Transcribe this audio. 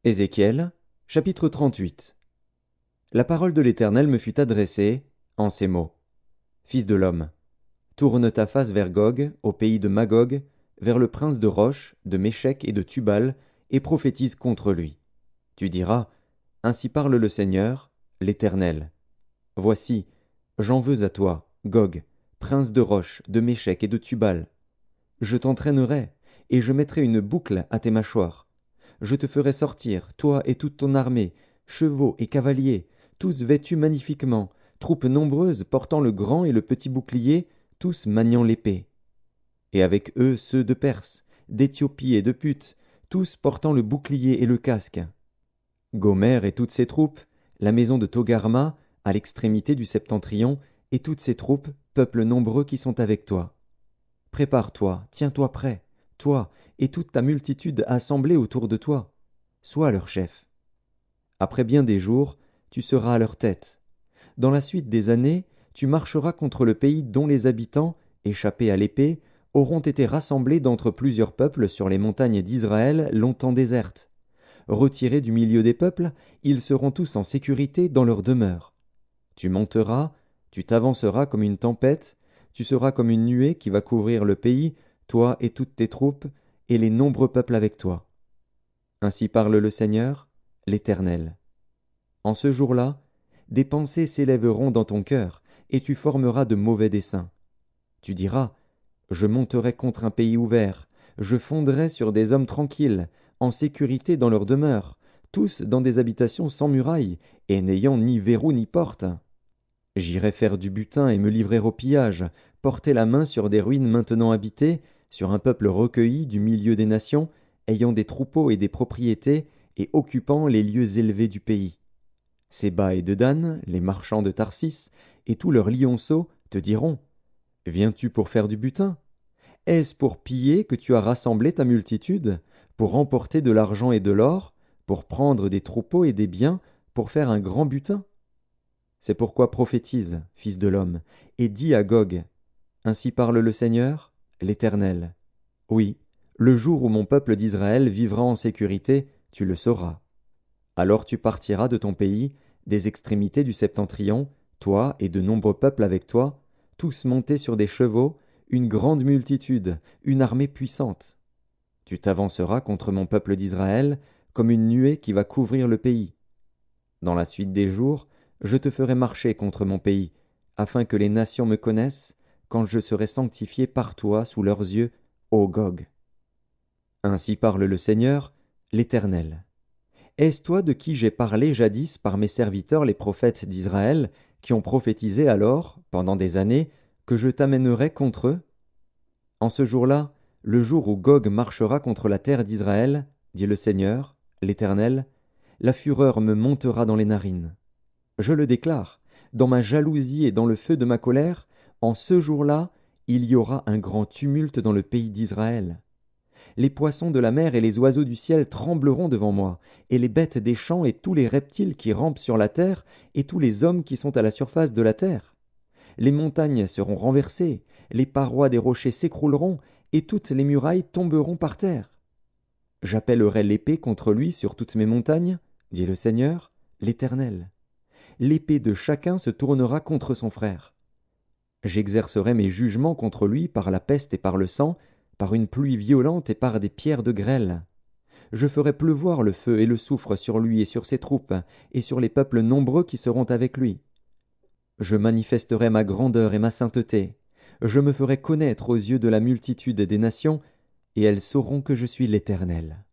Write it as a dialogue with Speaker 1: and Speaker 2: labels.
Speaker 1: Ézéchiel, chapitre 38. La parole de l'Éternel me fut adressée en ces mots. Fils de l'homme, tourne ta face vers Gog, au pays de Magog, vers le prince de Roche, de Méchec et de Tubal, et prophétise contre lui. Tu diras, ainsi parle le Seigneur, l'Éternel. Voici, j'en veux à toi, Gog, prince de Roche, de Méchec et de Tubal. Je t'entraînerai, et je mettrai une boucle à tes mâchoires. Je te ferai sortir, toi et toute ton armée, chevaux et cavaliers, tous vêtus magnifiquement, troupes nombreuses portant le grand et le petit bouclier, tous maniant l'épée. Et avec eux ceux de Perse, d'Éthiopie et de Put, tous portant le bouclier et le casque. Gomer et toutes ses troupes, la maison de Togarma, à l'extrémité du septentrion, et toutes ses troupes, peuple nombreux qui sont avec toi. Prépare-toi, tiens-toi prêt, toi et toute ta multitude assemblée autour de toi. Sois leur chef. Après bien des jours, tu seras à leur tête. Dans la suite des années, tu marcheras contre le pays dont les habitants, échappés à l'épée, auront été rassemblés d'entre plusieurs peuples sur les montagnes d'Israël longtemps désertes. Retirés du milieu des peuples, ils seront tous en sécurité dans leur demeure. Tu monteras, tu t'avanceras comme une tempête, tu seras comme une nuée qui va couvrir le pays, toi et toutes tes troupes, et les nombreux peuples avec toi. Ainsi parle le Seigneur, l'Éternel. En ce jour-là, des pensées s'élèveront dans ton cœur, et tu formeras de mauvais desseins. Tu diras, je monterai contre un pays ouvert, je fonderai sur des hommes tranquilles, en sécurité dans leur demeure, tous dans des habitations sans murailles, et n'ayant ni verrou ni porte. J'irai faire du butin et me livrer au pillage, porter la main sur des ruines maintenant habitées, sur un peuple recueilli du milieu des nations, ayant des troupeaux et des propriétés, et occupant les lieux élevés du pays. Séba et Dedan, les marchands de Tarsis, et tous leurs lionceaux te diront, viens-tu pour faire du butin? Est-ce pour piller que tu as rassemblé ta multitude, pour remporter de l'argent et de l'or, pour prendre des troupeaux et des biens, pour faire un grand butin? C'est pourquoi prophétise, fils de l'homme, et dis à Gog, ainsi parle le Seigneur, l'Éternel. Oui, le jour où mon peuple d'Israël vivra en sécurité, tu le sauras. Alors tu partiras de ton pays, des extrémités du septentrion, toi et de nombreux peuples avec toi, tous montés sur des chevaux, une grande multitude, une armée puissante. Tu t'avanceras contre mon peuple d'Israël, comme une nuée qui va couvrir le pays. Dans la suite des jours, je te ferai marcher contre mon pays, afin que les nations me connaissent, quand je serai sanctifié par toi sous leurs yeux, ô Gog. Ainsi parle le Seigneur, l'Éternel. Est-ce toi de qui j'ai parlé jadis par mes serviteurs les prophètes d'Israël, qui ont prophétisé alors, pendant des années, que je t'amènerai contre eux? En ce jour-là, le jour où Gog marchera contre la terre d'Israël, dit le Seigneur, l'Éternel, la fureur me montera dans les narines. Je le déclare, dans ma jalousie et dans le feu de ma colère, en ce jour-là, il y aura un grand tumulte dans le pays d'Israël. Les poissons de la mer et les oiseaux du ciel trembleront devant moi, et les bêtes des champs et tous les reptiles qui rampent sur la terre, et tous les hommes qui sont à la surface de la terre. Les montagnes seront renversées, les parois des rochers s'écrouleront, et toutes les murailles tomberont par terre. J'appellerai l'épée contre lui sur toutes mes montagnes, dit le Seigneur, l'Éternel. L'épée de chacun se tournera contre son frère. J'exercerai mes jugements contre lui par la peste et par le sang, par une pluie violente et par des pierres de grêle. Je ferai pleuvoir le feu et le soufre sur lui et sur ses troupes, et sur les peuples nombreux qui seront avec lui. Je manifesterai ma grandeur et ma sainteté. Je me ferai connaître aux yeux de la multitude des nations, et elles sauront que je suis l'Éternel.